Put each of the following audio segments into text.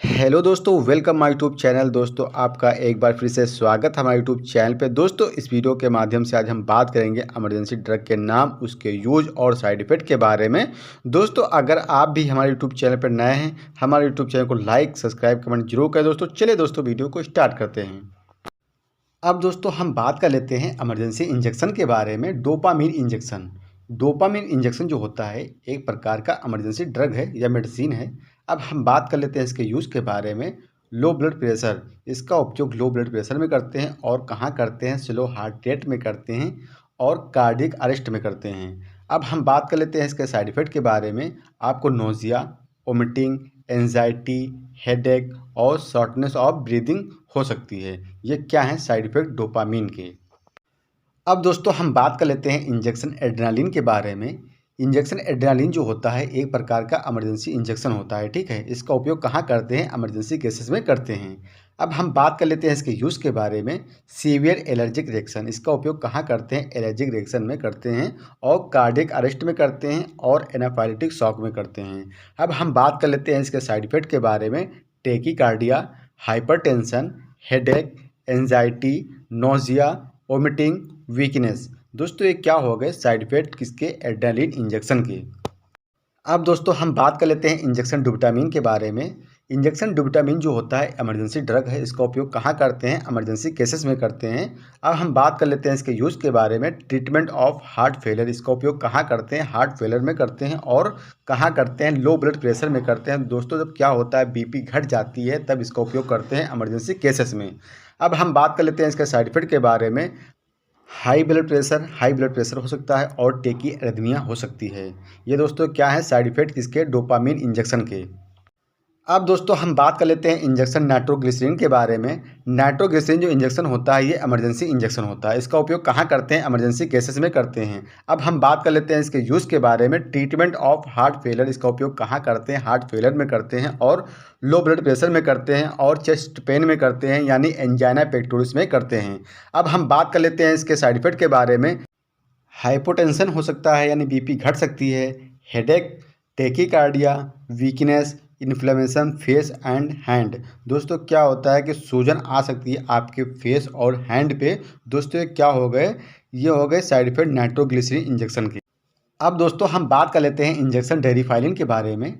Hello दोस्तों, welcome my YouTube channel. दोस्तों आपका एक बार फिर से स्वागत है हमारे यूट्यूब चैनल पे। दोस्तों इस वीडियो के माध्यम से आज हम बात करेंगे इमरजेंसी ड्रग के नाम, उसके यूज और साइड इफ़ेक्ट के बारे में। दोस्तों अगर आप भी हमारे यूट्यूब चैनल पर नए हैं, हमारे यूट्यूब चैनल को लाइक, सब्सक्राइब, कमेंट जरूर करें। दोस्तों चलिए दोस्तों वीडियो को स्टार्ट करते हैं। अब दोस्तों हम बात कर लेते हैं इमरजेंसी इंजेक्शन के बारे में। Dopamine injection. डोपामिन इंजेक्शन जो होता है एक प्रकार का इमरजेंसी ड्रग है या मेडिसिन है। अब हम बात कर लेते हैं इसके यूज़ के बारे में। लो ब्लड प्रेशर, इसका उपयोग लो ब्लड प्रेशर में करते हैं और कहाँ करते हैं, स्लो हार्ट रेट में करते हैं और कार्डियक अरेस्ट में करते हैं। अब हम बात कर लेते हैं इसके साइड इफ़ेक्ट के बारे में। आपको नोज़िया, वोमिटिंग, एंजाइटी, हेडेक और शॉर्टनेस ऑफ ब्रीदिंग हो सकती है। ये क्या है साइड इफ़ेक्ट डोपामिन के। अब दोस्तों हम बात कर लेते हैं इंजेक्शन एड्रेनालिन के बारे में। इंजेक्शन एड्रेनालिन जो होता है एक प्रकार का इमरजेंसी इंजेक्शन होता है, ठीक है। इसका उपयोग कहाँ करते हैं, इमरजेंसी केसेस में करते हैं। अब हम बात कर लेते हैं इसके यूज़ के बारे में। सीवियर एलर्जिक रिएक्शन, इसका उपयोग कहाँ करते हैं, एलर्जिक रिएक्शन में करते हैं और कार्डियक अरेस्ट में करते हैं और एनाफाइलेटिक शॉक में करते हैं। अब हम बात कर लेते हैं इसके साइड इफ़ेक्ट के बारे में। Tachycardia, hypertension, headache, anxiety, nausea, vomiting, weakness. दोस्तों ये क्या हो गए साइड इफ़ेक्ट किसके, एड्रेनालिन इंजेक्शन के। अब दोस्तों हम बात कर लेते हैं इंजेक्शन डुबटामिन के बारे में। इंजेक्शन डुबटामिन जो होता है इमरजेंसी ड्रग है। इसका उपयोग कहाँ करते हैं, इमरजेंसी केसेस में करते हैं। अब हम बात कर लेते हैं इसके यूज़ के बारे में। ट्रीटमेंट ऑफ हार्ट फेलियर, इसका उपयोग कहाँ करते हैं, हार्ट फेलियर में करते हैं और कहाँ करते हैं, लो ब्लड प्रेशर में करते हैं। दोस्तों जब क्या होता है, बीपी घट जाती है तब इसका उपयोग करते हैं इमरजेंसी केसेस में। अब हम बात कर लेते हैं इसके साइड इफ़ेक्ट के बारे में। हाई ब्लड प्रेशर हो सकता है और टेकी एरिथमिया हो सकती है। ये दोस्तों क्या है साइड इफ़ेक्ट किसके, डोपामिन इंजेक्शन के। अब दोस्तों हम बात कर लेते हैं इंजेक्शन नाइट्रोग्लिसरीन के बारे में। नाइट्रोग्लिसरीन जो इंजेक्शन होता है ये इमरजेंसी इंजेक्शन होता है। इसका उपयोग कहाँ करते हैं, इमरजेंसी केसेस में करते हैं। अब हम बात कर लेते हैं इसके यूज़ के बारे में। ट्रीटमेंट ऑफ हार्ट फेलियर, इसका उपयोग कहाँ करते हैं, हार्ट फेलियर में करते हैं और लो ब्लड प्रेशर में करते हैं और चेस्ट पेन में करते हैं यानी एंजाइना पेक्टोरिस में करते हैं। अब हम बात कर लेते हैं इसके साइड इफ़ेक्ट के बारे में। हाइपोटेंशन हो सकता है यानी बीपी घट सकती है, headache, tachycardia, weakness, inflammation face and hand. दोस्तों क्या होता है कि सूजन आ सकती है आपके फेस और हैंड पे। दोस्तों ये क्या हो गए, ये हो गए साइड इफ़ेक्ट नाइट्रोग्लिसरीन इंजेक्शन के। अब दोस्तों हम बात कर लेते हैं इंजेक्शन टेरिफाइलिन के बारे में।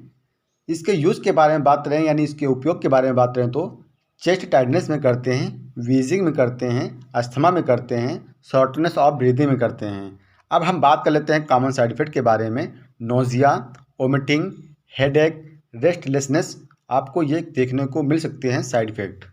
इसके यूज़ के बारे में बात करें यानी इसके उपयोग के बारे में बात करें तो चेस्ट टाइटनेस में करते हैं, वीजिंग में करते हैं, अस्थमा में करते हैं, शॉर्टनेस ऑफ ब्रीदिंग में करते हैं। अब हम बात कर लेते हैं कॉमन साइड इफ़ेक्ट के बारे में। नोज़िया, वोमिटिंग, हेडेक, रेस्टलेसनेस, आपको ये देखने को मिल सकते हैं साइड इफ़ेक्ट।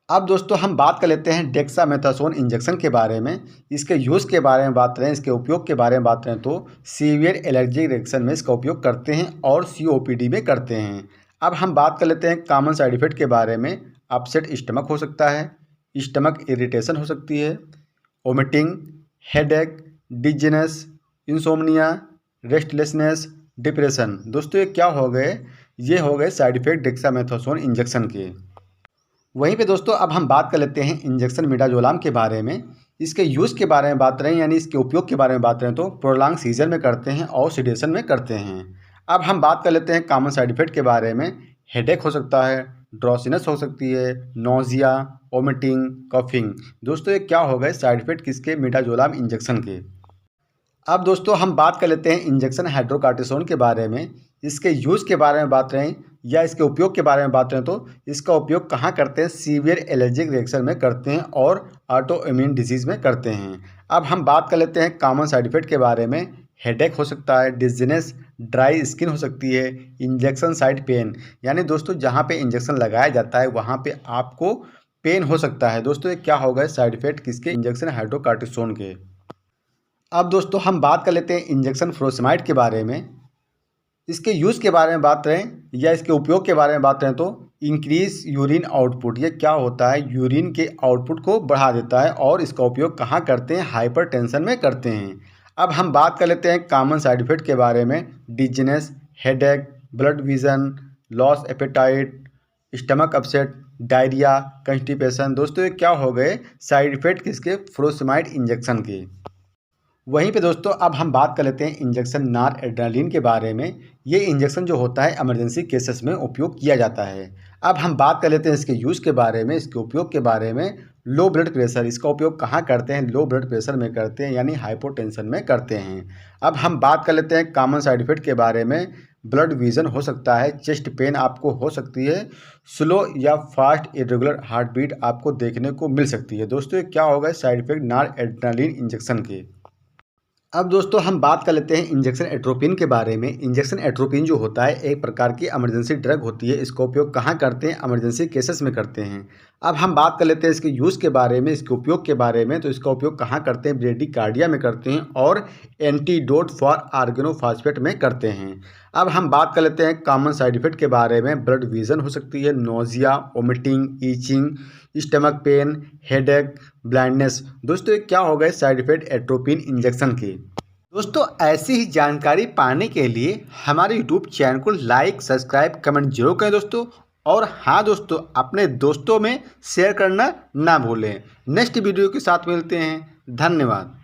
अब दोस्तों हम बात कर लेते हैं डेक्सामेथासोन इंजेक्शन के बारे में। इसके यूज़ के बारे में बात करें, इसके उपयोग के बारे में बात करें तो सीवियर एलर्जिक रिएक्शन में इसका उपयोग करते हैं और सीओपीडी में करते हैं। अब हम बात कर लेते हैं कॉमन साइड इफ़ेक्ट के बारे में। अपसेट स्टमक हो सकता है, स्टमक इरिटेशन हो सकती है, vomiting, headache, dizziness, insomnia, restlessness, depression. दोस्तों ये क्या हो गए, ये हो गए साइड इफ़ेक्ट डेक्सामेथासोन इंजेक्शन के। वहीं पे दोस्तों अब हम बात कर लेते हैं इंजेक्शन मिडाजोलाम के बारे में। इसके यूज़ के बारे में बात करें यानी इसके उपयोग के बारे में बात करें तो प्रोलॉन्ग सीजर में करते हैं और सिडेशन में करते हैं। अब हम बात कर लेते हैं कॉमन साइड इफ़ेक्ट के बारे में। हेडेक हो सकता है, ड्रॉसिनेस हो सकती है, नोज़िया, वोमिटिंग, कफिंग। दोस्तों ये क्या हो गए साइड इफ़ेक्ट किसके, मिडाजोलाम इंजेक्शन के। अब दोस्तों हम बात कर लेते हैं इंजेक्शन हाइड्रोकार्टिसोन के बारे में। इसके यूज़ के बारे में बात करें या इसके उपयोग के बारे में बात करें तो इसका उपयोग कहाँ करते हैं, सीवियर एलर्जिक रिएक्शन में करते हैं और ऑटो इम्यून डिजीज़ में करते हैं। अब हम बात कर लेते हैं कॉमन साइड इफ़ेक्ट के बारे में। हेडेक हो सकता है, डिजीनेस, ड्राई स्किन हो सकती है, इंजेक्शन साइड पेन, यानी दोस्तों जहाँ पे इंजेक्शन लगाया जाता है वहाँ पे आपको पेन हो सकता है। दोस्तों ये क्या होगा साइड इफ़ेक्ट किसके, इंजेक्शन हाइड्रोकार्टिसोन के। अब दोस्तों हम बात कर लेते हैं इंजेक्शन फ्रोसमाइड के बारे में। इसके यूज़ के बारे में बात करें या इसके उपयोग के बारे में बात करें तो इंक्रीज यूरिन आउटपुट। ये क्या होता है, यूरिन के आउटपुट को बढ़ा देता है और इसका उपयोग कहाँ करते हैं, हाइपरटेंशन में करते हैं। अब हम बात कर लेते हैं कॉमन साइड इफ़ेक्ट के बारे में। Dizziness, headache, blurred vision, loss appetite, stomach upset, diarrhoea, constipation. दोस्तों ये क्या हो गए साइड इफ़ेक्ट किसके, फ्रोसमाइड इंजेक्शन के। वहीं पे दोस्तों अब हम बात कर लेते हैं इंजेक्शन नॉर एड्रेनालिन के बारे में। ये इंजेक्शन जो होता है इमरजेंसी केसेस में उपयोग किया जाता है। अब हम बात कर लेते हैं इसके यूज़ के बारे में, इसके उपयोग के बारे में। लो ब्लड प्रेशर, इसका उपयोग कहाँ करते हैं? लो ब्लड प्रेशर में करते हैं, यानी हाइपोटेंशन में करते हैं। अब हम बात कर लेते हैं कॉमन साइड इफेक्ट के बारे में। ब्लड विजन हो सकता है, चेस्ट पेन आपको हो सकती है, स्लो या फास्ट इरेगुलर हार्ट बीट आपको देखने को मिल सकती है। दोस्तों, ये क्या होगा side effect nor adrenaline injection के। अब दोस्तों हम बात कर लेते हैं इंजेक्शन एट्रोपिन के बारे में। इंजेक्शन एट्रोपिन जो होता है एक प्रकार की इमरजेंसी ड्रग होती है। इसका उपयोग कहाँ करते हैं? इमरजेंसी केसेस में करते हैं। अब हम बात कर लेते हैं इसके यूज़ के बारे में, इसके उपयोग के बारे में। तो इसका उपयोग कहाँ करते हैं? ब्रेडिकार्डिया में करते हैं और एंटीडोट फॉर ऑर्गेनोफॉस्फेट में करते हैं। अब हम बात कर लेते हैं कॉमन साइड इफेक्ट के बारे में। ब्लड विजन हो सकती है, nausea, vomiting, itching, stomach pain, headache, blindness. दोस्तों, ये क्या होगा साइड इफेक्ट एट्रोपिन इंजेक्शन के। दोस्तों, ऐसी ही जानकारी पाने के लिए हमारे यूट्यूब चैनल को लाइक, सब्सक्राइब, कमेंट जरूर करें दोस्तों। और हाँ दोस्तों, अपने दोस्तों में शेयर करना ना भूलें। नेक्स्ट वीडियो के साथ मिलते हैं। धन्यवाद।